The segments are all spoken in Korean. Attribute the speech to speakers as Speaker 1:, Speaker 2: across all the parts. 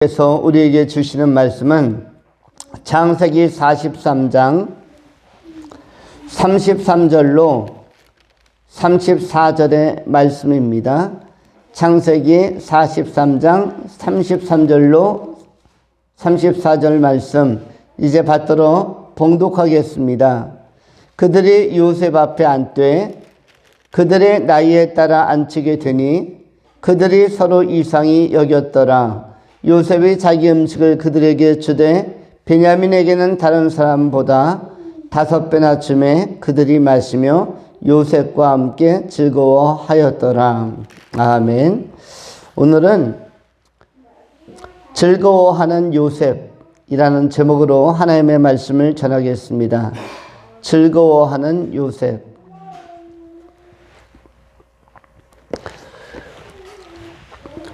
Speaker 1: 께서 우리에게 주시는 말씀은 창세기 43장 33절로 34절의 말씀입니다. 창세기 43장 33절로 34절 말씀 이제 받들어 봉독하겠습니다. 그들이 요셉 앞에 앉되 그들의 나이에 따라 앉히게 되니 그들이 서로 이상히 여겼더라. 요셉이 자기 음식을 그들에게 주되 베냐민에게는 다른 사람보다 5배나 주매 그들이 마시며 요셉과 함께 즐거워하였더라. 아멘. 오늘은 즐거워하는 요셉이라는 제목으로 하나님의 말씀을 전하겠습니다. 즐거워하는 요셉.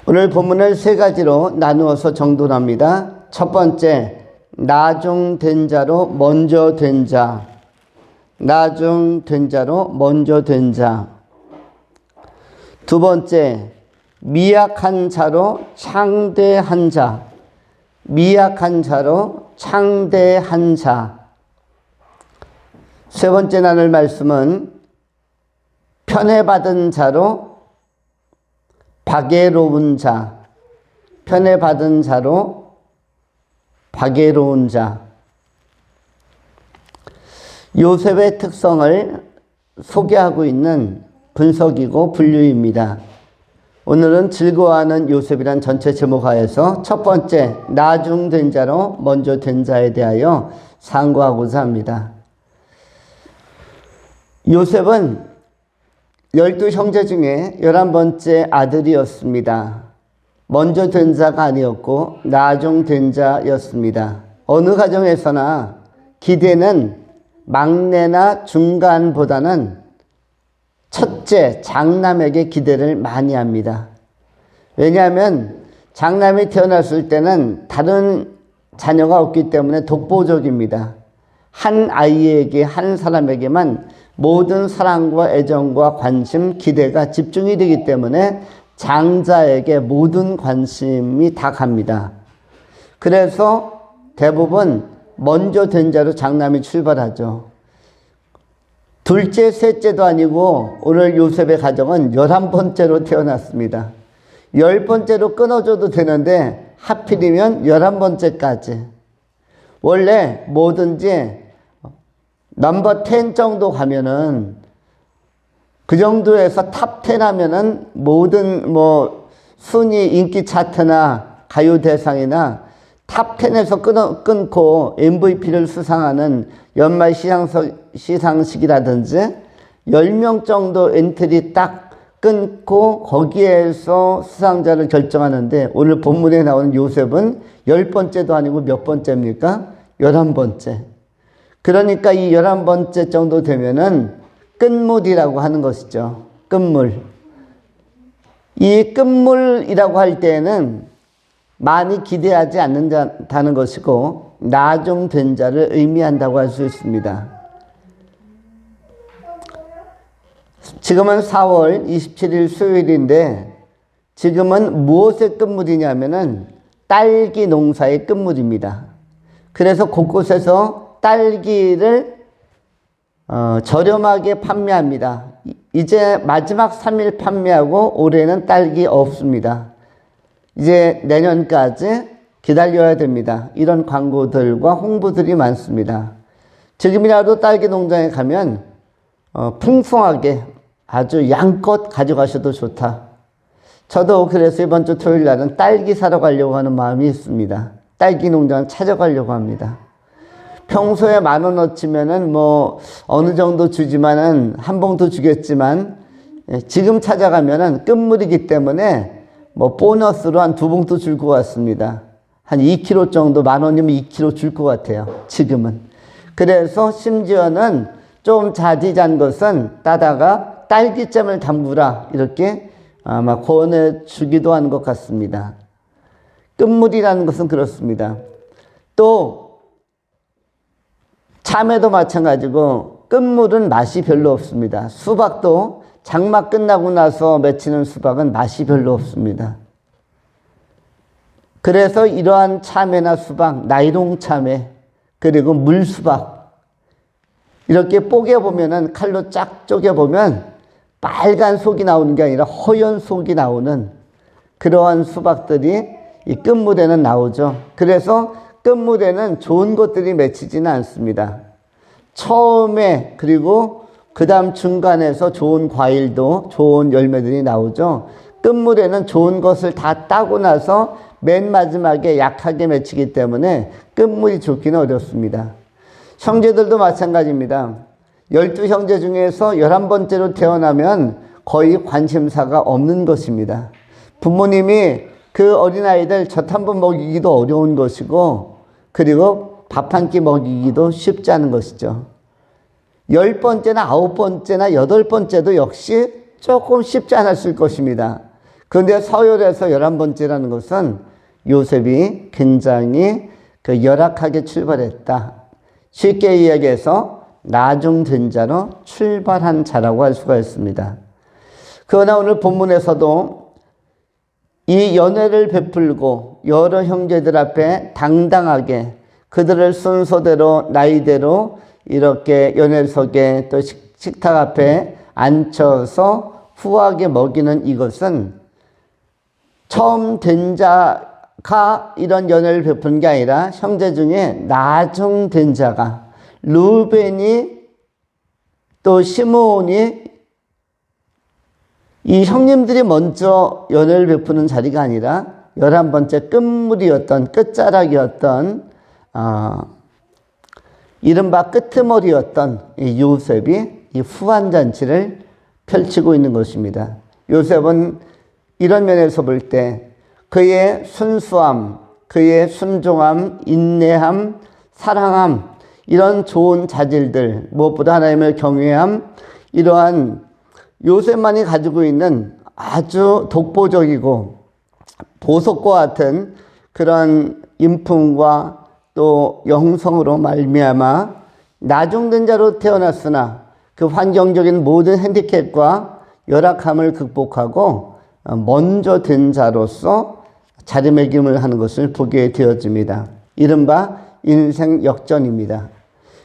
Speaker 1: 오늘 본문을 3가지로 나누어서 정돈합니다. 첫 번째, 나중된 자로 먼저 된 자. 나중된 자로 먼저 된 자. 두 번째, 미약한 자로 창대한 자. 미약한 자로 창대한 자. 세 번째 나눌 말씀은 편애받은 자로 박애로운 자, 편애받은 자로 박애로운 자. 요셉의 특성을 소개하고 있는 분석이고 분류입니다. 오늘은 즐거워하는 요셉이란 전체 제목 하에서 첫 번째, 나중된 자로 먼저 된 자에 대하여 상고하고자 합니다. 요셉은 12형제 중에 11번째 아들이었습니다. 먼저 된 자가 아니었고 나중된 자였습니다. 어느 가정에서나 기대는 막내나 중간보다는 첫째, 장남에게 기대를 많이 합니다. 왜냐하면 장남이 태어났을 때는 다른 자녀가 없기 때문에 독보적입니다. 한 아이에게, 한 사람에게만 모든 사랑과 애정과 관심, 기대가 집중이 되기 때문에 장자에게 모든 관심이 다 갑니다. 그래서 대부분 먼저 된 자로 장남이 출발하죠. 둘째, 셋째도 아니고 오늘 요셉의 가정은 11번째로 태어났습니다. 10번째로 끊어줘도 되는데 하필이면 11번째까지. 원래 뭐든지 넘버 10 정도 가면은 그 정도에서 탑 10 하면은 모든 순위 인기 차트나 가요 대상이나 탑 10에서 끊고 MVP를 수상하는 연말 시상식이라든지 10명 정도 엔트리 딱 끊고 거기에서 수상자를 결정하는데 오늘 본문에 나오는 요셉은 10번째도 아니고 몇 번째입니까? 11번째. 그러니까 이 11번째 정도 되면은 끝물이라고 하는 것이죠. 끝물. 이 끝물이라고 할 때에는 많이 기대하지 않는다는 것이고 나중된 자를 의미한다고 할 수 있습니다. 지금은 4월 27일 수요일인데 지금은 무엇의 끝물이냐면은 딸기 농사의 끝물입니다. 그래서 곳곳에서 딸기를 저렴하게 판매합니다. 이제 마지막 3일 판매하고 올해는 딸기 없습니다. 이제 내년까지 기다려야 됩니다. 이런 광고들과 홍보들이 많습니다. 지금이라도 딸기 농장에 가면 풍성하게 아주 양껏 가져가셔도 좋다. 저도 그래서 이번 주 토요일 날은 딸기 사러 가려고 하는 마음이 있습니다. 딸기 농장을 찾아가려고 합니다. 평소에 10,000원어치면은 어느 정도 주지만은 한 봉투 주겠지만 지금 찾아가면은 끝물이기 때문에 보너스로 한 2봉투 줄 것 같습니다. 한 2kg 정도 10,000원이면 2kg 줄 것 같아요. 지금은. 그래서 심지어는 좀 자지잔 것은 따다가 딸기잼을 담그라 이렇게 아마 권해 주기도 하는 것 같습니다. 끝물이라는 것은 그렇습니다. 또 참외도 마찬가지고 끝물은 맛이 별로 없습니다. 수박도 장마 끝나고 나서 맺히는 수박은 맛이 별로 없습니다. 그래서 이러한 참외나 수박, 나이롱 참외, 그리고 물수박, 이렇게 뽀개보면은 칼로 쫙 쪼개보면 빨간 속이 나오는 게 아니라 허연 속이 나오는 그러한 수박들이 이 끝물에는 나오죠. 그래서 끝물에는 좋은 것들이 맺히지는 않습니다. 처음에 그리고 그 다음 중간에서 좋은 과일도 좋은 열매들이 나오죠. 끝물에는 좋은 것을 다 따고 나서 맨 마지막에 약하게 맺히기 때문에 끝물이 좋기는 어렵습니다. 형제들도 마찬가지입니다. 12형제 중에서 11번째로 태어나면 거의 관심사가 없는 것입니다. 부모님이 그 어린아이들 젖 한 번 먹이기도 어려운 것이고, 그리고 밥 한 끼 먹이기도 쉽지 않은 것이죠. 10번째나 9번째나 8번째도 역시 조금 쉽지 않았을 것입니다. 그런데 서열에서 11번째라는 것은 요셉이 굉장히 열악하게 출발했다. 쉽게 이야기해서 나중된 자로 출발한 자라고 할 수가 있습니다. 그러나 오늘 본문에서도 이 연회를 베풀고 여러 형제들 앞에 당당하게 그들을 순서대로 나이대로 이렇게 연회석에 또 식탁 앞에 앉혀서 후하게 먹이는 이것은 처음 된 자가 이런 연회를 베푸는 게 아니라 형제 중에 나중된 자가 루벤이 또 시므온이 이 형님들이 먼저 연회를 베푸는 자리가 아니라 11번째 끝물이었던 끝자락이었던 이른바 끄트머리였던 이 요셉이 이 후한잔치를 펼치고 있는 것입니다. 요셉은 이런 면에서 볼 때 그의 순수함, 그의 순종함, 인내함, 사랑함, 이런 좋은 자질들, 무엇보다 하나님을 경외함, 이러한 요셉만이 가지고 있는 아주 독보적이고 보석과 같은 그런 인품과 또 영성으로 말미암아 나중된 자로 태어났으나 그 환경적인 모든 핸디캡과 열악함을 극복하고 먼저 된 자로서 자리매김을 하는 것을 보게 되어집니다. 이른바 인생 역전입니다.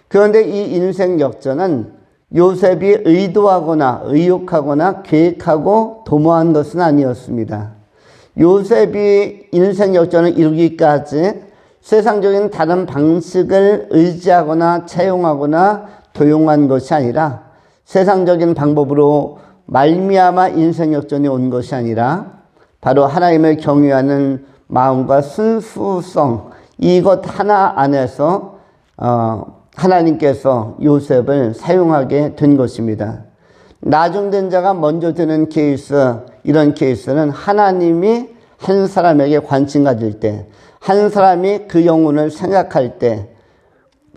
Speaker 1: 그런데 이 인생 역전은 요셉이 의도하거나 의욕하거나 계획하고 도모한 것은 아니었습니다. 요셉이 인생 역전을 이루기까지 세상적인 다른 방식을 의지하거나 채용하거나 도용한 것이 아니라 세상적인 방법으로 말미암아 인생 역전이 온 것이 아니라 바로 하나님을 경외하는 마음과 순수성, 이것 하나 안에서 하나님께서 요셉을 사용하게 된 것입니다. 나중된 자가 먼저 되는 케이스, 이런 케이스는 하나님이 한 사람에게 관심 가질 때, 한 사람이 그 영혼을 생각할 때,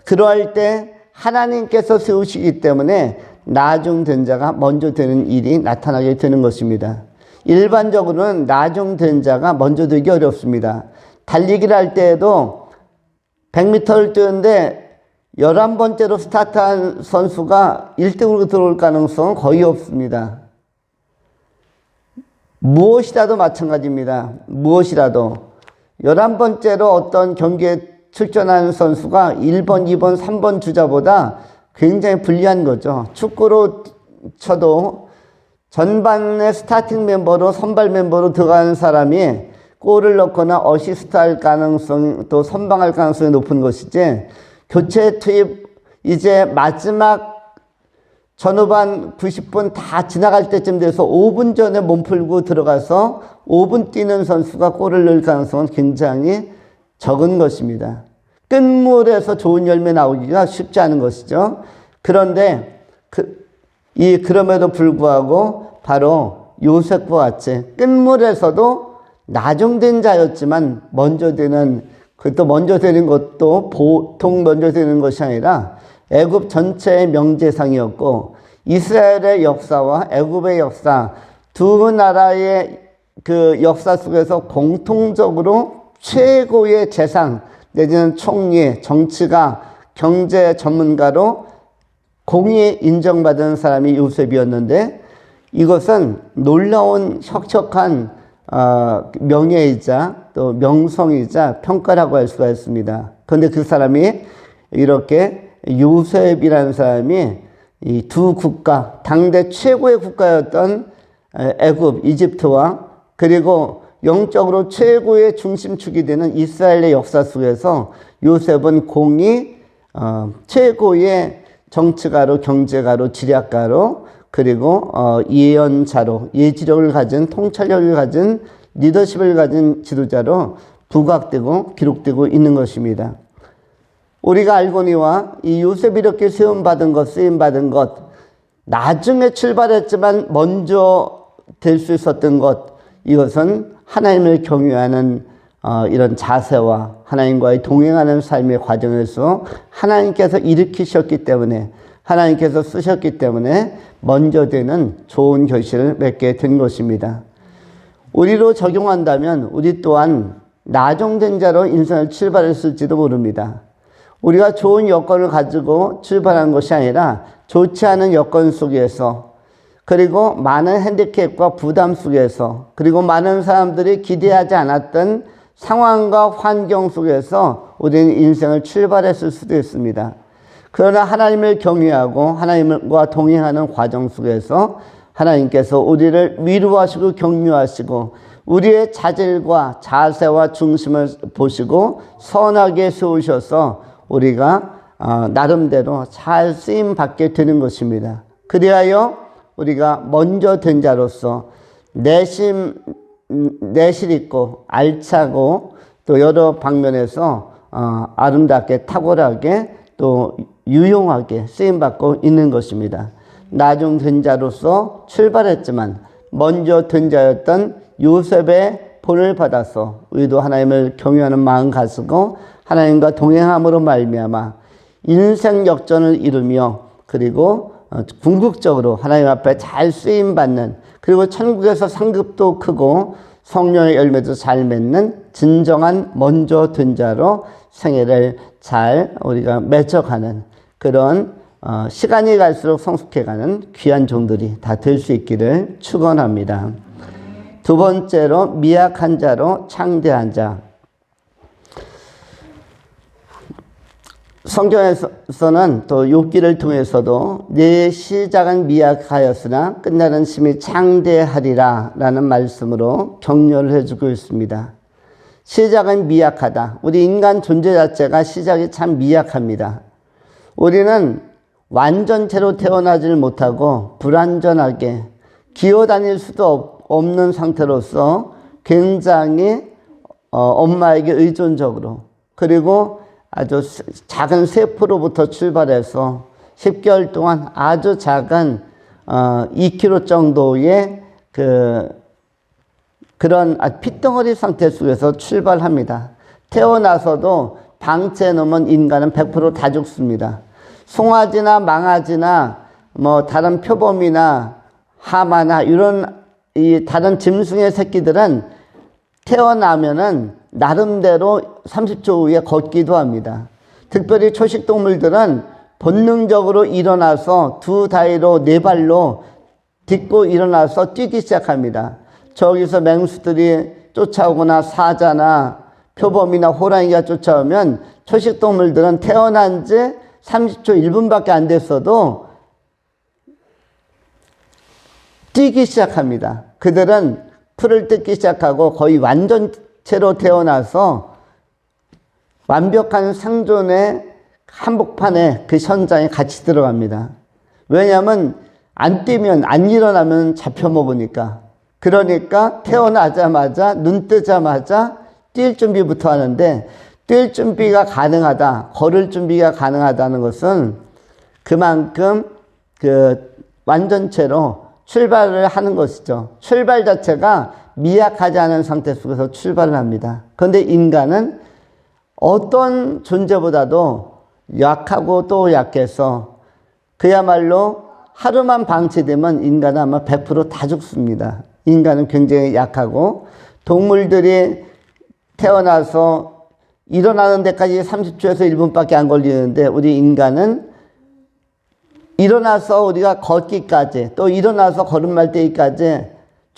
Speaker 1: 그러할 때 하나님께서 세우시기 때문에 나중된 자가 먼저 되는 일이 나타나게 되는 것입니다. 일반적으로는 나중된 자가 먼저 되기 어렵습니다. 달리기를 할 때에도 100m를 뛰는데 11번째로 스타트한 선수가 1등으로 들어올 가능성은 거의 없습니다. 무엇이라도 마찬가지입니다. 무엇이라도 11번째로 어떤 경기에 출전하는 선수가 1번, 2번, 3번 주자보다 굉장히 불리한 거죠. 축구로 쳐도 전반의 스타팅 멤버로 선발 멤버로 들어가는 사람이 골을 넣거나 어시스트할 가능성, 또 선방할 가능성이 높은 것이지, 교체 투입 이제 마지막 전후반 90분 다 지나갈 때쯤 돼서 5분 전에 몸 풀고 들어가서 5분 뛰는 선수가 골을 넣을 가능성은 굉장히 적은 것입니다. 끝물에서 좋은 열매 나오기가 쉽지 않은 것이죠. 그런데 그럼에도 불구하고 바로 요셉과 같이 끝물에서도 나중된 자였지만 먼저 되는, 그것도 먼저 되는 것도 보통 먼저 되는 것이 아니라 애굽 전체의 명제상이었고, 이스라엘의 역사와 애굽의 역사 두 나라의 그 역사 속에서 공통적으로 최고의 재상 내지는 총리, 정치가, 경제 전문가로 공히 인정받은 사람이 요셉이었는데, 이것은 놀라운 혁혁한 명예이자 또 명성이자 평가라고 할 수가 있습니다. 그런데 그 사람이 이렇게 요셉이라는 사람이 이 두 국가, 당대 최고의 국가였던 애굽, 이집트와 그리고 영적으로 최고의 중심축이 되는 이스라엘의 역사 속에서 요셉은 공이 최고의 정치가로, 경제가로, 지략가로 그리고 예언자로, 예지력을 가진, 통찰력을 가진, 리더십을 가진 지도자로 부각되고 기록되고 있는 것입니다. 우리가 알거니와 이 요셉이 이렇게 세움받은 것, 쓰임받은 것, 나중에 출발했지만 먼저 될 수 있었던 것, 이것은 하나님을 경외하는 이런 자세와 하나님과의 동행하는 삶의 과정에서 하나님께서 일으키셨기 때문에, 하나님께서 쓰셨기 때문에 먼저 되는 좋은 결실을 맺게 된 것입니다. 우리로 적용한다면 우리 또한 나종된 자로 인생을 출발했을지도 모릅니다. 우리가 좋은 여건을 가지고 출발한 것이 아니라 좋지 않은 여건 속에서, 그리고 많은 핸디캡과 부담 속에서, 그리고 많은 사람들이 기대하지 않았던 상황과 환경 속에서 우리는 인생을 출발했을 수도 있습니다. 그러나 하나님을 경외하고 하나님과 동행하는 과정 속에서 하나님께서 우리를 위로하시고 격려하시고 우리의 자질과 자세와 중심을 보시고 선하게 세우셔서 우리가 나름대로 잘 쓰임받게 되는 것입니다. 그리하여 우리가 먼저 된 자로서 내실 있고 알차고 또 여러 방면에서 아름답게 탁월하게 또 유용하게 쓰임받고 있는 것입니다. 나중된 자로서 출발했지만 먼저 된 자였던 요셉의 본을 받아서 우리도 하나님을 경외하는 마음 가지고 하나님과 동행함으로 말미암아 인생 역전을 이루며 그리고 궁극적으로 하나님 앞에 잘 쓰임받는, 그리고 천국에서 상급도 크고 성령의 열매도 잘 맺는 진정한 먼저 된 자로 생애를 잘 우리가 맺어가는 그런 시간이 갈수록 성숙해가는 귀한 종들이 다 될 수 있기를 축원합니다. 두 번째로 미약한 자로 창대한 자. 성경에서는 또 욥기를 통해서도 내 시작은 미약하였으나 끝나는 심히 창대하리라 라는 말씀으로 격려를 해주고 있습니다. 시작은 미약하다. 우리 인간 존재 자체가 시작이 참 미약합니다. 우리는 완전체로 태어나질 못하고 불완전하게 기어다닐 수도 없는 상태로서 굉장히 엄마에게 의존적으로, 그리고 아주 작은 세포로부터 출발해서 10개월 동안 아주 작은 2kg 정도의 그런 핏덩어리 상태 속에서 출발합니다. 태어나서도 방치해 놓으면 인간은 100% 다 죽습니다. 송아지나 망아지나 뭐 다른 표범이나 하마나 이런 이 다른 짐승의 새끼들은 태어나면은 나름대로 30초 후에 걷기도 합니다. 특별히 초식동물들은 본능적으로 일어나서 두 다리로 네 발로 딛고 일어나서 뛰기 시작합니다. 저기서 맹수들이 쫓아오거나 사자나 표범이나 호랑이가 쫓아오면 초식동물들은 태어난 지 30초 1분밖에 안 됐어도 뛰기 시작합니다. 그들은 풀을 뜯기 시작하고 거의 완전체로 태어나서 완벽한 생존의 한복판에 그 현장에 같이 들어갑니다. 왜냐하면 안 뛰면, 안 일어나면 잡혀먹으니까. 그러니까 태어나자마자, 눈 뜨자마자 뛸 준비부터 하는데, 뛸 준비가 가능하다, 걸을 준비가 가능하다는 것은 그만큼 완전체로 출발을 하는 것이죠. 출발 자체가 미약하지 않은 상태 속에서 출발을 합니다. 그런데 인간은 어떤 존재보다도 약하고 또 약해서 그야말로 하루만 방치되면 인간은 아마 100% 다 죽습니다. 인간은 굉장히 약하고, 동물들이 태어나서 일어나는 데까지 30초에서 1분밖에 안 걸리는데 우리 인간은 일어나서 우리가 걷기까지, 또 일어나서 걸음말 떼기까지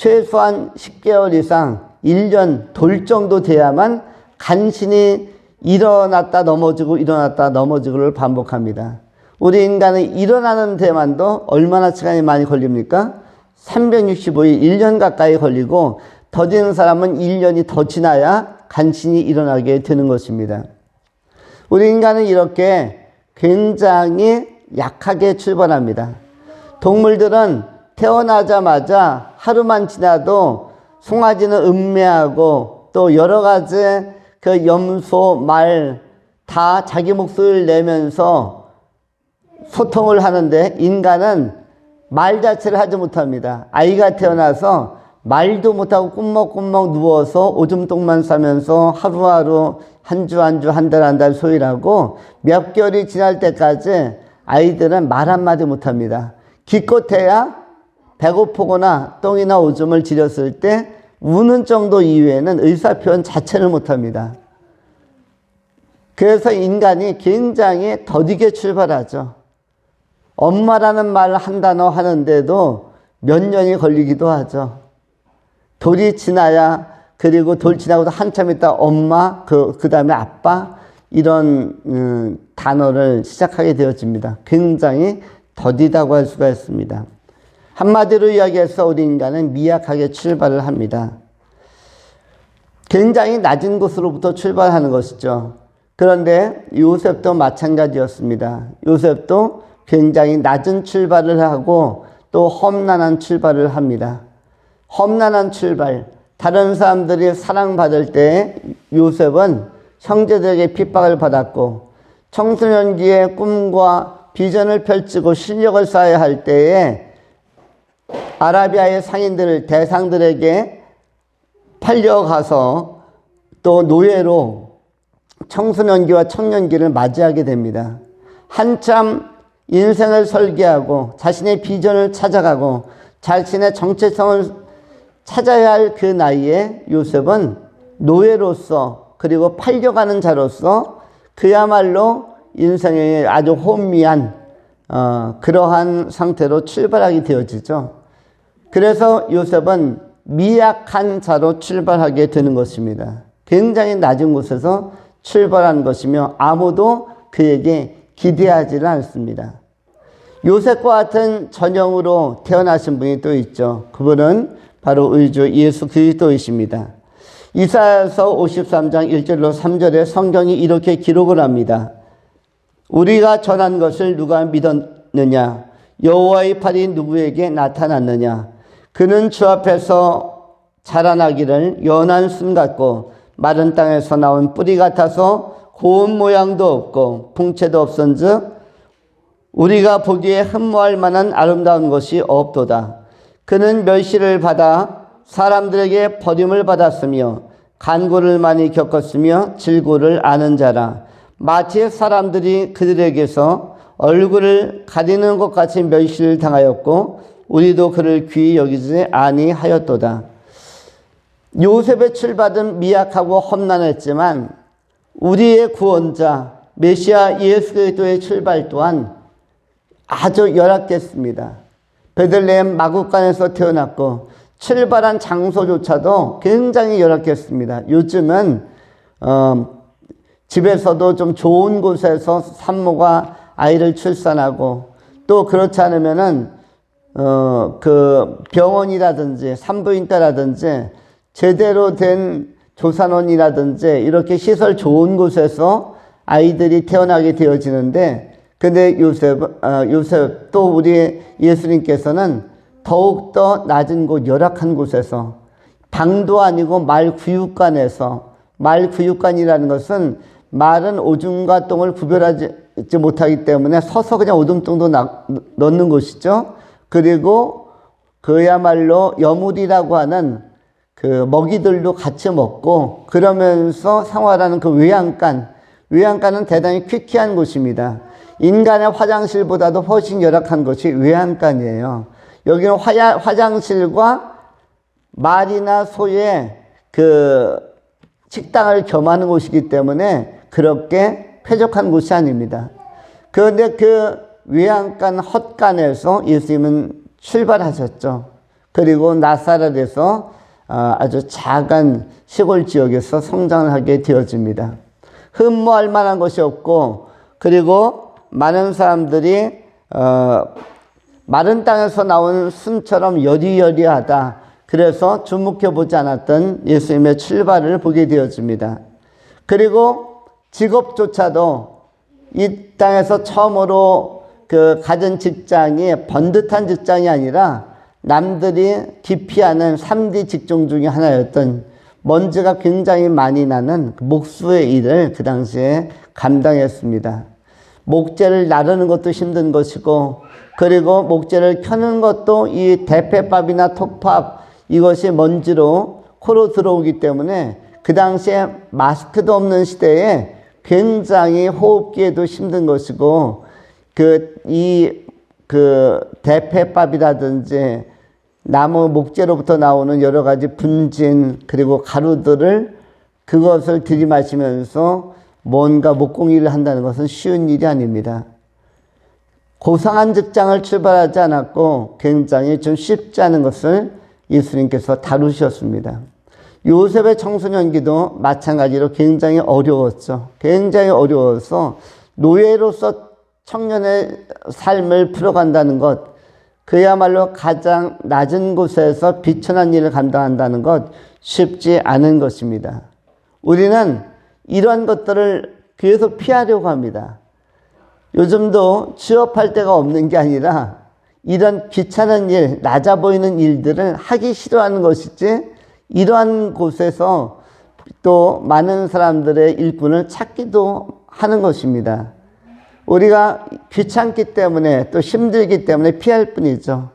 Speaker 1: 최소한 10개월 이상 1년 돌 정도 돼야만 간신히 일어났다 넘어지고 일어났다 넘어지고를 반복합니다. 우리 인간은 일어나는 데만도 얼마나 시간이 많이 걸립니까? 365일, 1년 가까이 걸리고 더디는 사람은 1년이 더 지나야 간신히 일어나게 되는 것입니다. 우리 인간은 이렇게 굉장히 약하게 출발합니다. 동물들은 태어나자마자 하루만 지나도 송아지는 음매하고 또 여러 가지 그 염소, 말 다 자기 목소리를 내면서 소통을 하는데 인간은 말 자체를 하지 못합니다. 아이가 태어나서 말도 못하고 꿀먹꿀먹 누워서 오줌똥만 싸면서 하루하루 한 주 한 주 한 달 한 달 소일하고 몇 개월이 지날 때까지 아이들은 말 한마디 못합니다. 기껏해야 배고프거나 똥이나 오줌을 지렸을 때 우는 정도 이외에는 의사표현 자체를 못합니다. 그래서 인간이 굉장히 더디게 출발하죠. 엄마라는 말 한 단어 하는데도 몇 년이 걸리기도 하죠. 돌이 지나야, 그리고 돌 지나고도 한참 있다 엄마, 그 다음에 아빠, 이런 단어를 시작하게 되어집니다. 굉장히 더디다고 할 수가 있습니다. 한마디로 이야기해서 우리 인간은 미약하게 출발을 합니다. 굉장히 낮은 곳으로부터 출발하는 것이죠. 그런데 요셉도 마찬가지였습니다. 요셉도 굉장히 낮은 출발을 하고 또 험난한 출발을 합니다. 험난한 출발, 다른 사람들이 사랑받을 때 요셉은 형제들에게 핍박을 받았고 청소년기에 꿈과 비전을 펼치고 실력을 쌓아야 할 때에 아라비아의 상인들, 대상들에게 팔려가서 또 노예로 청소년기와 청년기를 맞이하게 됩니다. 한참 인생을 설계하고 자신의 비전을 찾아가고 자신의 정체성을 찾아야 할 그 나이에 요셉은 노예로서 그리고 팔려가는 자로서 그야말로 인생의 아주 혼미한 그러한 상태로 출발하게 되어지죠. 그래서 요셉은 미약한 자로 출발하게 되는 것입니다. 굉장히 낮은 곳에서 출발한 것이며 아무도 그에게 기대하지는 않습니다. 요셉과 같은 전형으로 태어나신 분이 또 있죠. 그분은 바로 의주 예수 그리스도이십니다. 이사야서 53장 1절로 3절에 성경이 이렇게 기록을 합니다. 우리가 전한 것을 누가 믿었느냐? 여호와의 팔이 누구에게 나타났느냐? 그는 주 앞에서 자라나기를 연한 순 같고 마른 땅에서 나온 뿌리 같아서 고운 모양도 없고 풍채도 없은즉 우리가 보기에 흠모할 만한 아름다운 것이 없도다. 그는 멸시를 받아 사람들에게 버림을 받았으며 간고를 많이 겪었으며 질고를 아는 자라. 마치 사람들이 그들에게서 얼굴을 가리는 것 같이 멸시를 당하였고 우리도 그를 귀히 여기지 아니하였도다. 요셉의 출발은 미약하고 험난했지만 우리의 구원자 메시아 예수 그리스도의 출발 또한 아주 열악했습니다. 베들레헴 마구간에서 태어났고 출발한 장소조차도 굉장히 열악했습니다. 요즘은 집에서도 좀 좋은 곳에서 산모가 아이를 출산하고 또 그렇지 않으면은 그 병원이라든지 산부인과라든지 제대로 된 조산원이라든지 이렇게 시설 좋은 곳에서 아이들이 태어나게 되어지는데 근데 요셉 또 우리 예수님께서는 더욱더 낮은 곳 열악한 곳에서 방도 아니고 말구육간에서 말구육간이라는 것은 말은 오줌과 똥을 구별하지 못하기 때문에 서서 그냥 오줌똥도 넣는 곳이죠. 그리고 그야말로 여물이라고 하는 그 먹이들도 같이 먹고 그러면서 생활하는 그 외양간은 대단히 퀴퀴한 곳입니다. 인간의 화장실보다도 훨씬 열악한 것이 외양간이에요. 여기는 화장실과 말이나 소의 그 식당을 겸하는 곳이기 때문에 그렇게 쾌적한 곳이 아닙니다. 그런데 그 외양간 헛간에서 예수님은 출발하셨죠. 그리고 나사렛에서 아주 작은 시골 지역에서 성장을 하게 되어집니다. 흠모할 만한 것이 없고, 그리고 많은 사람들이 마른 땅에서 나온 순처럼 여리여리하다. 그래서 주목해보지 않았던 예수님의 출발을 보게 되어집니다. 그리고 직업조차도 이 땅에서 처음으로 가진 직장이 번듯한 직장이 아니라 남들이 기피하는 3D 직종 중에 하나였던 먼지가 굉장히 많이 나는 목수의 일을 그 당시에 감당했습니다. 목재를 나르는 것도 힘든 것이고, 그리고 목재를 켜는 것도 이 대패밥이나 톱밥, 이것이 먼지로 코로 들어오기 때문에 그 당시에 마스크도 없는 시대에 굉장히 호흡기에도 힘든 것이고, 대패밥이라든지 나무 목재로부터 나오는 여러 가지 분진, 그리고 가루들을 그것을 들이마시면서 뭔가 목공일을 한다는 것은 쉬운 일이 아닙니다. 고상한 직장을 출발하지 않았고 굉장히 좀 쉽지 않은 것을 예수님께서 다루셨습니다. 요셉의 청소년기도 마찬가지로 굉장히 어려웠죠. 굉장히 어려워서 노예로서 청년의 삶을 풀어간다는 것, 그야말로 가장 낮은 곳에서 비천한 일을 감당한다는 것 쉽지 않은 것입니다. 우리는 이런 것들을 계속 피하려고 합니다. 요즘도 취업할 데가 없는 게 아니라 이런 귀찮은 일, 낮아 보이는 일들을 하기 싫어하는 것이지, 이러한 곳에서 또 많은 사람들의 일꾼을 찾기도 하는 것입니다. 우리가 귀찮기 때문에 또 힘들기 때문에 피할 뿐이죠.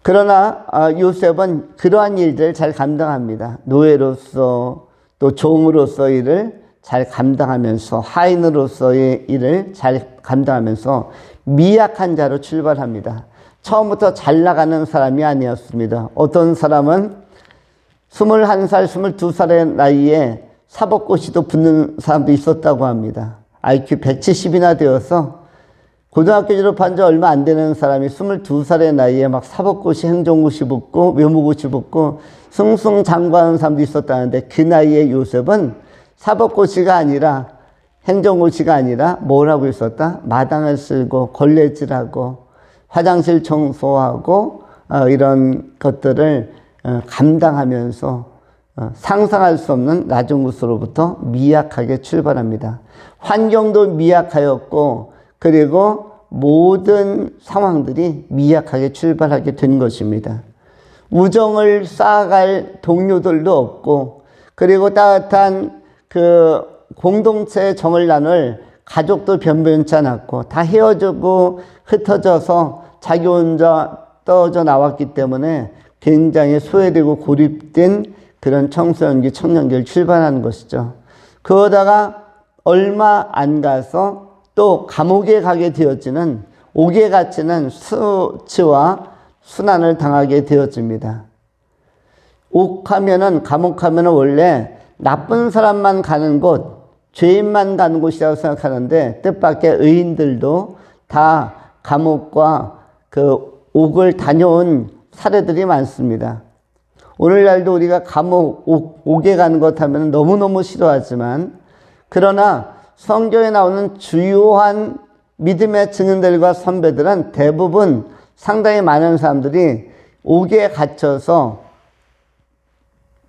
Speaker 1: 그러나 요셉은 그러한 일들을 잘 감당합니다. 노예로서 또 종으로서 일을 잘 감당하면서, 하인으로서의 일을 잘 감당하면서 미약한 자로 출발합니다. 처음부터 잘 나가는 사람이 아니었습니다. 어떤 사람은 21살, 22살의 나이에 사법고시도 붙는 사람도 있었다고 합니다. IQ 170이나 되어서 고등학교 졸업한 지 얼마 안 되는 사람이 22살의 나이에 막 사법고시, 행정고시 붙고 외무고시 붙고 승승장구하는 사람도 있었다는데, 그 나이에 요셉은 사법고시가 아니라, 행정고시가 아니라 뭘 하고 있었다? 마당을 쓸고 걸레질하고 화장실 청소하고 이런 것들을 감당하면서 상상할 수 없는 낮은 곳으로부터 미약하게 출발합니다. 환경도 미약하였고, 그리고 모든 상황들이 미약하게 출발하게 된 것입니다. 우정을 쌓아갈 동료들도 없고, 그리고 따뜻한 공동체의 정을 나눌 가족도 변변치 않았고, 다 헤어지고 흩어져서 자기 혼자 떨어져 나왔기 때문에 굉장히 소외되고 고립된 그런 청소년기, 청년기를 출발하는 것이죠. 그러다가 얼마 안 가서 또 감옥에 가게 되어지는, 옥에 갇히는 수치와 순환을 당하게 되어집니다. 감옥 하면은 원래 나쁜 사람만 가는 곳, 죄인만 가는 곳이라고 생각하는데, 뜻밖의 의인들도 다 감옥과 옥을 다녀온 사례들이 많습니다. 오늘날도 우리가 감옥, 옥에 가는 것 하면 너무너무 싫어하지만, 그러나 성경에 나오는 주요한 믿음의 증인들과 선배들은 대부분, 상당히 많은 사람들이 옥에 갇혀서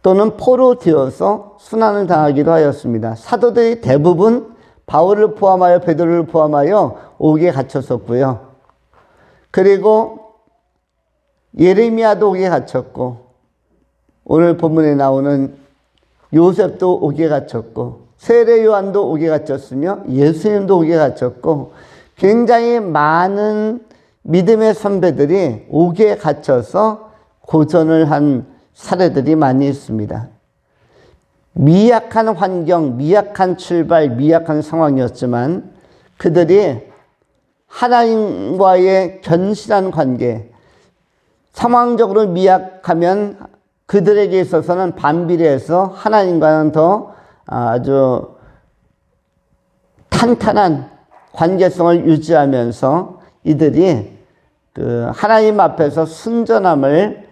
Speaker 1: 또는 포로 되어서 순환을 당하기도 하였습니다. 사도들이 대부분 바울을 포함하여 베드로를 포함하여 옥에 갇혔었고요. 그리고 예레미야도 옥에 갇혔고, 오늘 본문에 나오는 요셉도 옥에 갇혔고, 세례 요한도 옥에 갇혔으며 예수님도 옥에 갇혔고, 굉장히 많은 믿음의 선배들이 옥에 갇혀서 고전을 한 사례들이 많이 있습니다. 미약한 환경, 미약한 출발, 미약한 상황이었지만 그들이 하나님과의 견실한 관계, 상황적으로 미약하면 그들에게 있어서는 반비례해서 하나님과는 더 아주 탄탄한 관계성을 유지하면서 이들이 하나님 앞에서 순전함을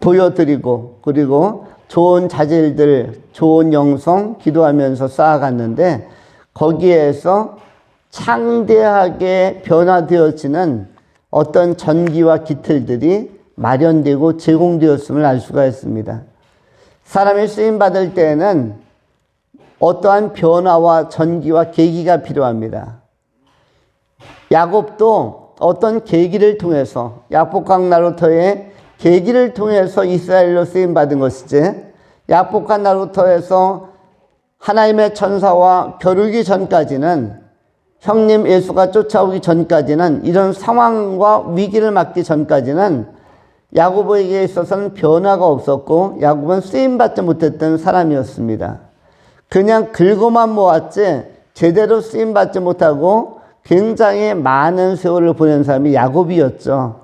Speaker 1: 보여드리고 그리고 좋은 자질들, 좋은 영성 기도하면서 쌓아갔는데 거기에서 창대하게 변화되어지는 어떤 전기와 기틀들이 마련되고 제공되었음을 알 수가 있습니다. 사람이 쓰임받을 때에는 어떠한 변화와 전기와 계기가 필요합니다. 야곱도 어떤 계기를 통해서 야복강 나루터의 계기를 통해서 이스라엘로 쓰임받은 것이지 야복강 나루터에서 하나님의 천사와 겨루기 전까지는 형님 예수가 쫓아오기 전까지는 이런 상황과 위기를 맞기 전까지는 야곱에게 있어서는 변화가 없었고 야곱은 쓰임받지 못했던 사람이었습니다. 그냥 긁어만 모았지 제대로 쓰임받지 못하고 굉장히 많은 세월을 보낸 사람이 야곱이었죠.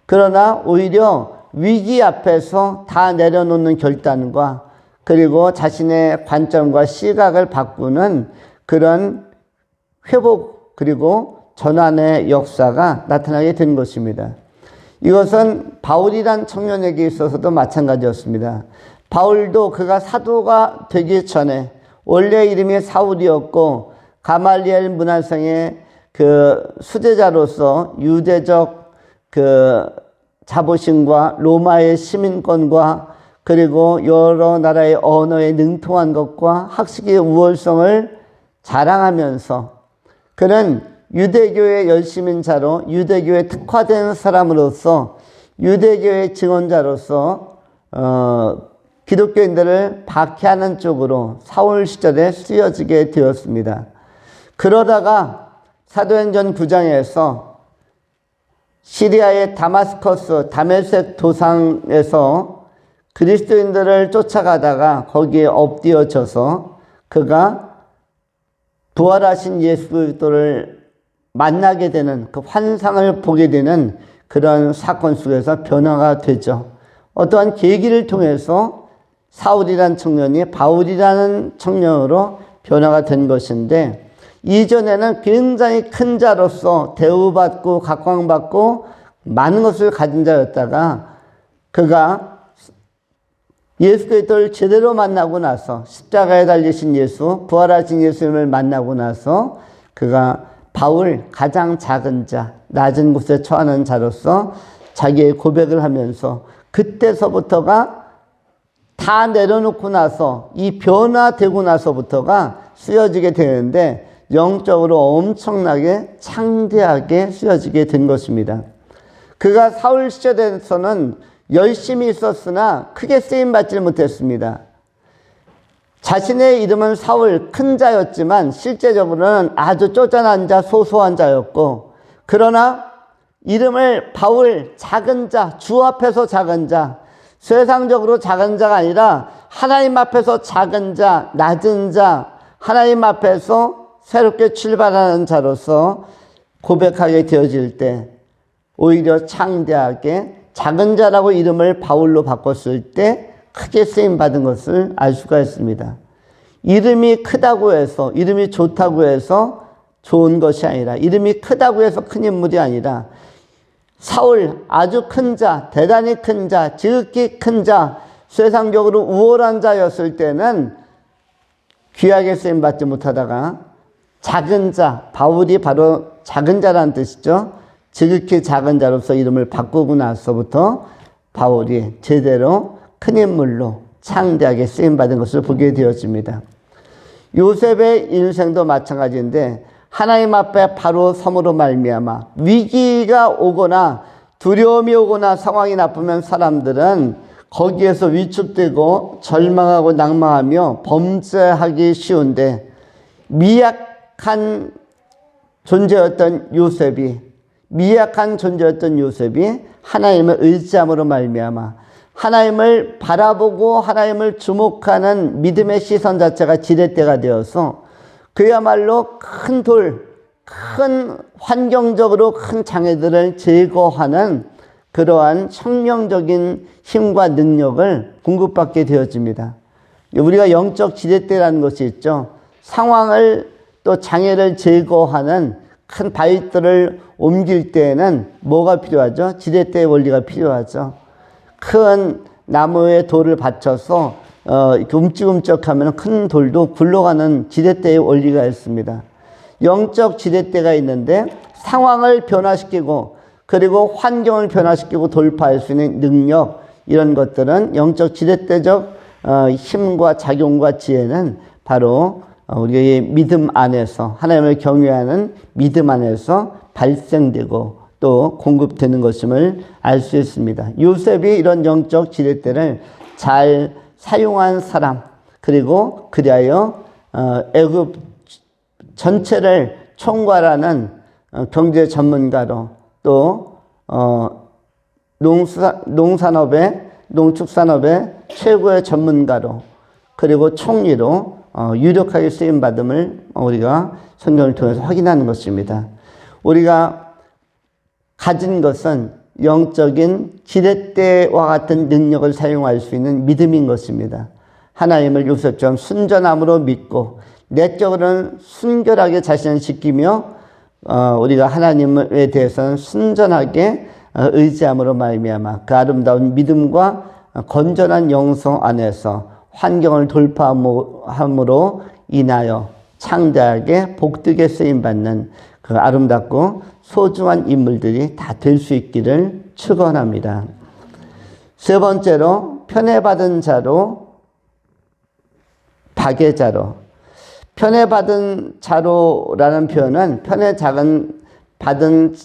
Speaker 1: 그러나 오히려 위기 앞에서 다 내려놓는 결단과 그리고 자신의 관점과 시각을 바꾸는 그런 회복 그리고 전환의 역사가 나타나게 된 것입니다. 이것은 바울이란 청년에게 있어서도 마찬가지였습니다. 바울도 그가 사도가 되기 전에 원래 이름이 사울이었고 가말리엘 문화생의 수제자로서 유대적 자부심과 로마의 시민권과 그리고 여러 나라의 언어에 능통한 것과 학식의 우월성을 자랑하면서 그는 유대교의 열심인자로 유대교에 특화된 사람으로서 유대교의 증언자로서 기독교인들을 박해하는 쪽으로 사울 시절에 쓰여지게 되었습니다. 그러다가 사도행전 9장에서 시리아의 다마스커스 다메섹 도상에서 그리스도인들을 쫓아가다가 거기에 엎드려져서 그가 부활하신 예수 그리스도를 만나게 되는 그 환상을 보게 되는 그런 사건 속에서 변화가 되죠. 어떠한 계기를 통해서 사울이라는 청년이 바울이라는 청년으로 변화가 된 것인데 이전에는 굉장히 큰 자로서 대우받고 각광받고 많은 것을 가진 자였다가 그가 예수 그리스도를 제대로 만나고 나서 십자가에 달리신 예수, 부활하신 예수님을 만나고 나서 그가 바울 가장 작은 자, 낮은 곳에 처하는 자로서 자기의 고백을 하면서 그때서부터가 다 내려놓고 나서 이 변화되고 나서부터가 쓰여지게 되는데 영적으로 엄청나게 창대하게 쓰여지게 된 것입니다. 그가 사울 시절에서는 열심히 있었으나 크게 쓰임받지 못했습니다. 자신의 이름은 사울 큰 자였지만 실제적으로는 아주 쪼잔한 자 소소한 자였고 그러나 이름을 바울 작은 자 주 앞에서 작은 자 세상적으로 작은 자가 아니라 하나님 앞에서 작은 자 낮은 자 하나님 앞에서 새롭게 출발하는 자로서 고백하게 되어질 때 오히려 창대하게 작은 자라고 이름을 바울로 바꿨을 때 크게 쓰임받은 것을 알 수가 있습니다. 이름이 크다고 해서 이름이 좋다고 해서 좋은 것이 아니라 이름이 크다고 해서 큰 인물이 아니라 사울 아주 큰 자, 대단히 큰 자, 지극히 큰 자, 세상적으로 우월한 자였을 때는 귀하게 쓰임받지 못하다가 작은 자, 바울이 바로 작은 자라는 뜻이죠. 지극히 작은 자로서 이름을 바꾸고 나서부터 바울이 제대로 큰 인물로 창대하게 쓰임받은 것을 보게 되어집니다. 요셉의 인생도 마찬가지인데 하나님 앞에 바로 섬으로 말미암아 위기가 오거나 두려움이 오거나 상황이 나쁘면 사람들은 거기에서 위축되고 절망하고 낭망하며 범죄하기 쉬운데 미약한 존재였던 요셉이 하나님을 의지함으로 말미암아 하나님을 바라보고 하나님을 주목하는 믿음의 시선 자체가 지렛대가 되어서 그야말로 큰 환경적으로 큰 장애들을 제거하는 그러한 혁명적인 힘과 능력을 공급받게 되어집니다. 우리가 영적 지렛대라는 것이 있죠. 상황을 또 장애를 제거하는 큰 바위들을 옮길 때에는 뭐가 필요하죠? 지렛대의 원리가 필요하죠. 큰 나무에 돌을 받쳐서 이렇게 움찔움찔하면 큰 돌도 굴러가는 지렛대의 원리가 있습니다. 영적 지렛대가 있는데 상황을 변화시키고 그리고 환경을 변화시키고 돌파할 수 있는 능력, 이런 것들은 영적 지렛대적 힘과 작용과 지혜는 바로 우리의 믿음 안에서, 하나님을 경외하는 믿음 안에서 발생되고 또 공급되는 것임을 알 수 있습니다. 요셉이 이런 영적 지렛대를 잘 사용한 사람, 그리고 그리하여 애굽 전체를 총괄하는 경제 전문가로, 또 농축산업의 최고의 전문가로, 그리고 총리로 유력하게 쓰임받음을 우리가 성경을 통해서 확인하는 것입니다. 우리가 가진 것은 영적인 지렛대와 같은 능력을 사용할 수 있는 믿음인 것입니다. 하나님을 요셉처럼 순전함으로 믿고 내적으로는 순결하게 자신을 지키며 우리가 하나님에 대해서는 순전하게 의지함으로 말미암아 그 아름다운 믿음과 건전한 영성 안에서 환경을 돌파함으로 인하여 창대하게 복되게 쓰임받는 그 아름답고 소중한 인물들이 다 될 수 있기를 축원합니다. 세 번째로 편애받은 자로, 박애자로. 편애받은 자로라는 표현은 받은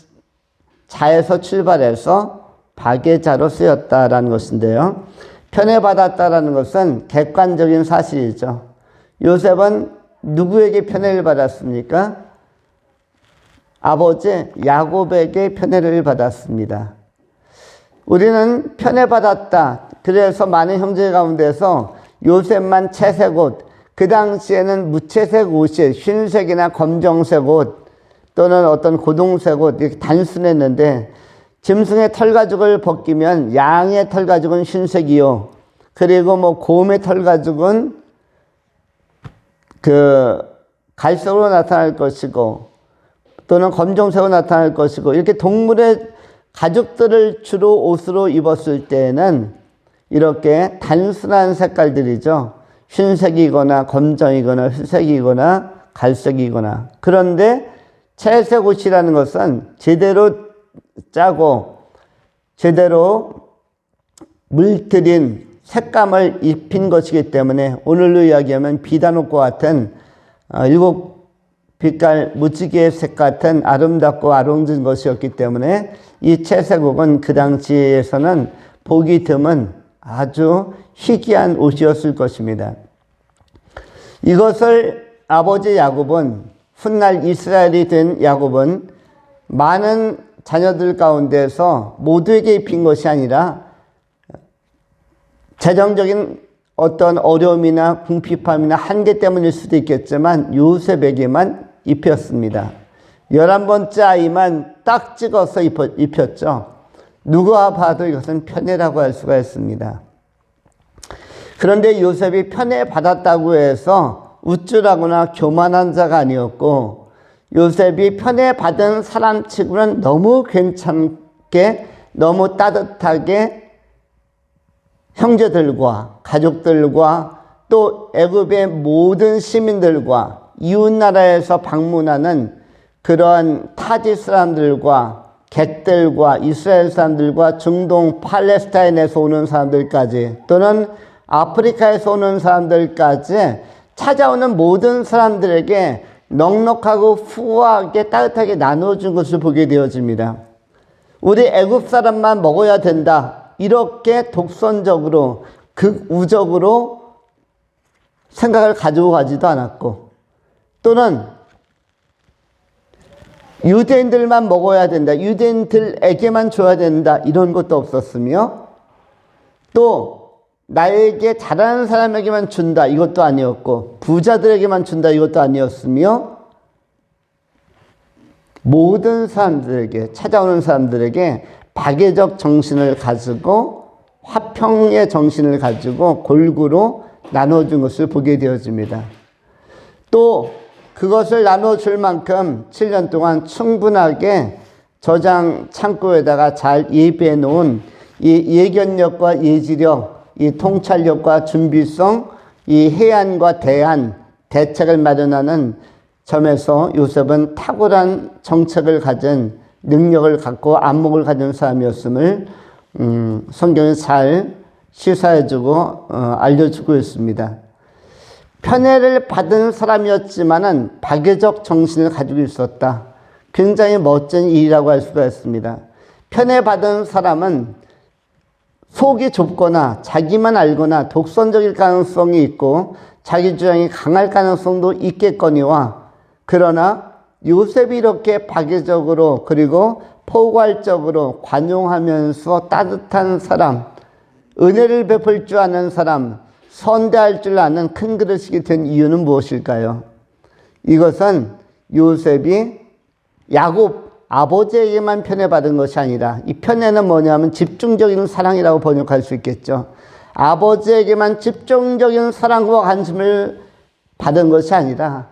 Speaker 1: 자에서 출발해서 박애자로 쓰였다라는 것인데요. 편애받았다라는 것은 객관적인 사실이죠. 요셉은 누구에게 편애를 받았습니까? 아버지 야곱에게 편애를 받았습니다. 우리는 편애받았다. 그래서 많은 형제 가운데서 요셉만 채색 옷, 그 당시에는 무채색 옷이 흰색이나 검정색 옷 또는 어떤 고동색 옷 이렇게 단순했는데, 짐승의 털가죽을 벗기면 양의 털가죽은 흰색이요, 그리고 곰의 털가죽은 그 갈색으로 나타날 것이고 또는 검정색으로 나타날 것이고, 이렇게 동물의 가죽들을 주로 옷으로 입었을 때에는 이렇게 단순한 색깔들이죠. 흰색이거나 검정이거나 회색이거나 갈색이거나. 그런데 채색 옷이라는 것은 제대로 짜고 제대로 물들인 색감을 입힌 것이기 때문에 오늘로 이야기하면 비단옷과 같은 7빛깔 무지개 색 같은 아름답고 아름다운 것이었기 때문에 이 채색옷은 그 당시에서는 보기 드문 아주 희귀한 옷이었을 것입니다. 이것을 아버지 야곱은, 훗날 이스라엘이 된 야곱은 많은 자녀들 가운데서 모두에게 입힌 것이 아니라 재정적인 어떤 어려움이나 궁핍함이나 한계 때문일 수도 있겠지만 요셉에게만 입혔습니다. 11번째 아이만 딱 찍어서 입혔죠. 누가 봐도 이것은 편애라고 할 수가 있습니다. 그런데 요셉이 편애받았다고 해서 우쭐하거나 교만한 자가 아니었고, 요셉이 편애받은 사람치고는 너무 괜찮게, 너무 따뜻하게 형제들과 가족들과 또 애굽의 모든 시민들과 이웃나라에서 방문하는 그러한 타지 사람들과 겟들과 이스라엘 사람들과 중동 팔레스타인에서 오는 사람들까지 또는 아프리카에서 오는 사람들까지 찾아오는 모든 사람들에게 넉넉하고 후하게 따뜻하게 나눠준 것을 보게 되어집니다. 우리 애굽 사람만 먹어야 된다, 이렇게 독선적으로 극우적으로 생각을 가지고 가지도 않았고, 또는 유대인들만 먹어야 된다, 유대인들에게만 줘야 된다, 이런 것도 없었으며, 또 나에게 잘하는 사람에게만 준다, 이것도 아니었고, 부자들에게만 준다, 이것도 아니었으며, 모든 사람들에게, 찾아오는 사람들에게 박애적 정신을 가지고 화평의 정신을 가지고 골고루 나눠준 것을 보게 되어집니다. 또 그것을 나눠줄 만큼 7년 동안 충분하게 저장 창고에다가 잘 예비해 놓은 이 예견력과 예지력, 이 통찰력과 준비성, 이 해안과 대안, 대책을 마련하는 점에서 요셉은 탁월한 정책을 가진 능력을 갖고 안목을 가진 사람이었음을 성경이 잘 시사해주고 알려주고 있습니다. 편애를 받은 사람이었지만은 박애적 정신을 가지고 있었다. 굉장히 멋진 일이라고 할 수가 있습니다. 편애받은 사람은 속이 좁거나 자기만 알거나 독선적일 가능성이 있고 자기 주장이 강할 가능성도 있겠거니와, 그러나 요셉이 이렇게 박애적으로 그리고 포괄적으로 관용하면서 따뜻한 사람, 은혜를 베풀 줄 아는 사람, 선대할 줄 아는 큰 그릇이 된 이유는 무엇일까요? 이것은 요셉이 야곱 아버지에게만 편애받은 것이 아니라, 이 편애는 뭐냐면 집중적인 사랑이라고 번역할 수 있겠죠. 아버지에게만 집중적인 사랑과 관심을 받은 것이 아니라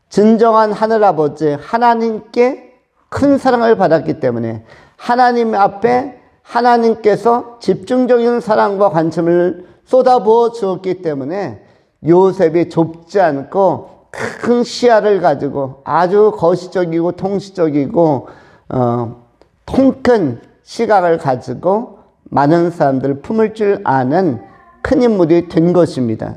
Speaker 1: 진정한 하늘아버지 하나님께 큰 사랑을 받았기 때문에, 하나님 앞에 하나님께서 집중적인 사랑과 관심을 쏟아부어 주었기 때문에 요셉이 좁지 않고 큰 시야를 가지고 아주 거시적이고 통시적이고 통큰 시각을 가지고 많은 사람들을 품을 줄 아는 큰 인물이 된 것입니다.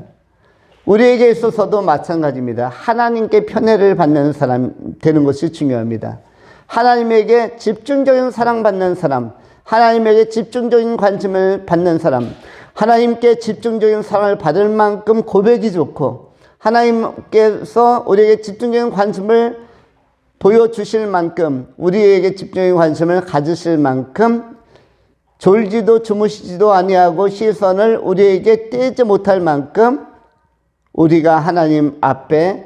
Speaker 1: 우리에게 있어서도 마찬가지입니다. 하나님께 편애를 받는 사람 되는 것이 중요합니다. 하나님에게 집중적인 사랑받는 사람, 하나님에게 집중적인 관심을 받는 사람, 하나님께 집중적인 사랑을 받을 만큼 고백이 좋고, 하나님께서 우리에게 집중적인 관심을 보여주실 만큼, 우리에게 집중적인 관심을 가지실 만큼 졸지도 주무시지도 아니하고 시선을 우리에게 떼지 못할 만큼 우리가 하나님 앞에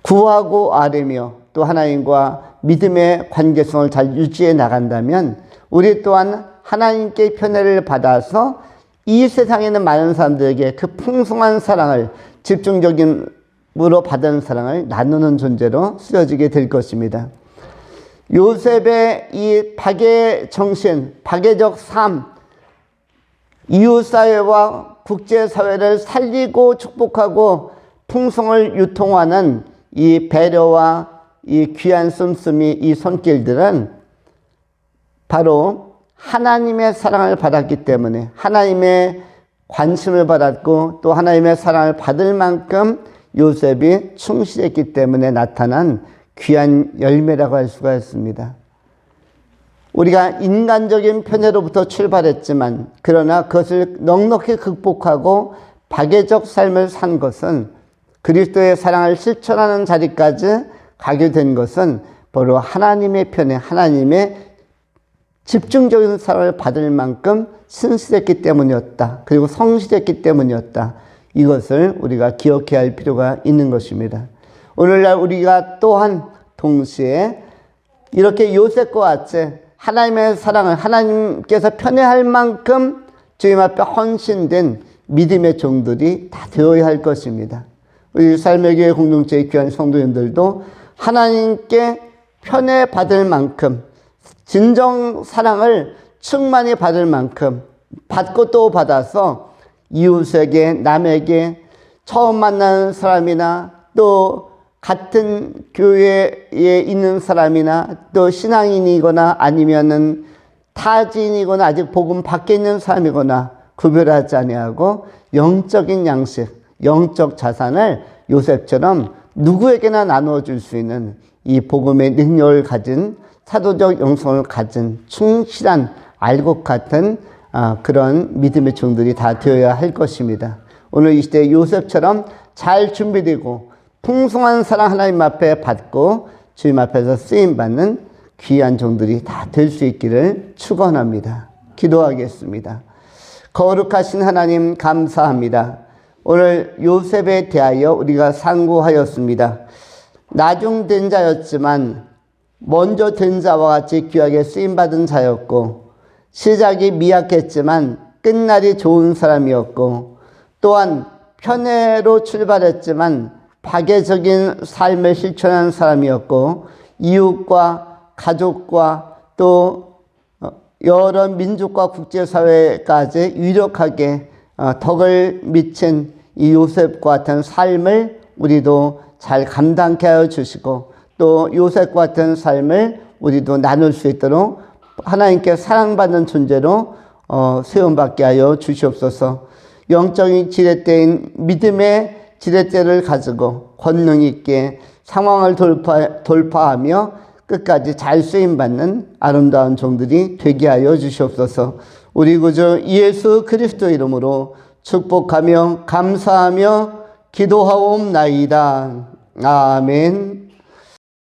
Speaker 1: 구하고 아뢰며 또 하나님과 믿음의 관계성을 잘 유지해 나간다면, 우리 또한 하나님께 편애를 받아서 이 세상에 있는 많은 사람들에게 그 풍성한 사랑을, 집중적으로 받은 사랑을 나누는 존재로 쓰여지게 될 것입니다. 요셉의 이 박애 정신, 박애적 삶, 이웃사회와 국제사회를 살리고 축복하고 풍성을 유통하는 이 배려와 이 귀한 씀씀이, 이 손길들은 바로 하나님의 사랑을 받았기 때문에, 하나님의 관심을 받았고 또 하나님의 사랑을 받을 만큼 요셉이 충실했기 때문에 나타난 귀한 열매라고 할 수가 있습니다. 우리가 인간적인 편애로부터 출발했지만, 그러나 그것을 넉넉히 극복하고 박애적 삶을 산 것은, 그리스도의 사랑을 실천하는 자리까지 가게 된 것은 바로 하나님의 편애, 하나님의 집중적인 사랑을 받을 만큼 신실했기 때문이었다. 그리고 성실했기 때문이었다. 이것을 우리가 기억해야 할 필요가 있는 것입니다. 오늘날 우리가 또한 동시에 이렇게 요셉과 같이 하나님의 사랑을, 하나님께서 편애할 만큼 주님 앞에 헌신된 믿음의 종들이 다 되어야 할 것입니다. 우리 삶의 교회 공동체의 귀한 성도님들도 하나님께 편애받을 만큼, 진정 사랑을 충만히 받을 만큼 받고 또 받아서 이웃에게, 남에게, 처음 만나는 사람이나 또 같은 교회에 있는 사람이나 또 신앙인이거나 아니면은 타지인이거나 아직 복음 밖에 있는 사람이거나 구별하지 아니하고 영적인 양식, 영적 자산을 요셉처럼 누구에게나 나누어 줄 수 있는 이 복음의 능력을 가진, 사도적 영성을 가진 충실한 알곡 같은 그런 믿음의 종들이 다 되어야 할 것입니다. 오늘 이 시대에 요셉처럼 잘 준비되고 풍성한 사랑 하나님 앞에 받고 주님 앞에서 쓰임받는 귀한 종들이 다 될 수 있기를 축원합니다. 기도하겠습니다. 거룩하신 하나님 감사합니다. 오늘 요셉에 대하여 우리가 상고하였습니다. 나중된 자였지만 먼저 된 자와 같이 귀하게 쓰임받은 자였고, 시작이 미약했지만 끝날이 좋은 사람이었고, 또한 편애로 출발했지만 파괴적인 삶을 실천한 사람이었고 이웃과 가족과 또 여러 민족과 국제사회까지 유력하게 덕을 미친 이 요셉과 같은 삶을 우리도 잘 감당케 하여 주시고 또 요셉과 같은 삶을 우리도 나눌 수 있도록 하나님께 사랑받는 존재로 세움받게 하여 주시옵소서. 영적인 지렛대인 믿음의 지렛대를 가지고 권능 있게 상황을 돌파하며 끝까지 잘 쓰임받는 아름다운 종들이 되게 하여 주시옵소서. 우리 구주 예수 그리스도 이름으로 축복하며 감사하며 기도하옵나이다. 아멘.